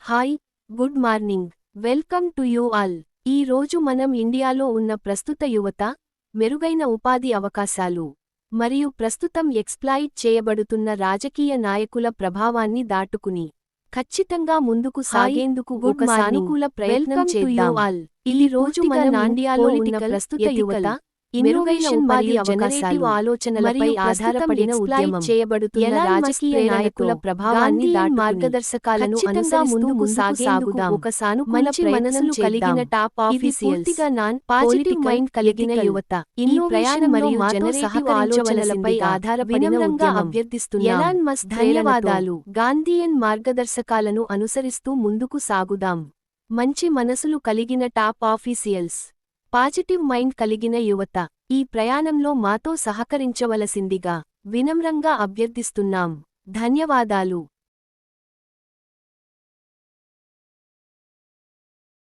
Hi, good morning, welcome to you all. ఈ రోజు మనం ఇండియాలో ఉన్న ప్రస్తుత యువత, మెరుగైన ఉపాధి అవకాశాలు, మరియు ప్రస్తుతం ఎక్స్‌ప్లాయిట్ చేయబడుతున్న రాజకీయ నాయకుల ప్రభావాన్ని దాటుకుని ఖచ్చితంగా ముందుకు సాగేందుకు ఒక సానుకూల ప్రయత్నం చేద్దాం. ఈ రోజు మనం ఇండియాలో ఉన్న ప్రస్తుత యువత, మెరుగైన ఉపాధి అవకాశాలు, ఆలోచనలపై ఆధారపడిన ఉద్యమం చేయబడుతున్న రాజకీయ నాయకుల ప్రభావాన్ని దాటుకుని మార్గదర్శకాలను అనుసరిస్తూ సాగేందుకు ఒక సానుకూల ప్రయత్నం కలిగిన టాప్ ఆఫీసియల్స్, పాజిటివ్ మైండ్ కలిగిన యువత, ఈ ప్రయాణం మరియు జనరేటివ్ ఆలోచనలపై ఆధారపడిన ఉద్యమం అభ్యర్థిస్తున్నాం. ఎలాన్ మస్క్ ధన్యవాదాలు. గాంధీయన్ మార్గదర్శకాలను అనుసరిస్తూ ముందుకు సాగుదాం. మంచి మనసులు కలిగిన టాప్ ఆఫీసియల్స్, పాజిటివ్ మైండ్ కలిగిన యువత, ఈ ప్రయాణంలో మాతో సహకరించవలసిందిగా వినమ్రంగా అభ్యర్థిస్తున్నాం. ధన్యవాదాలు.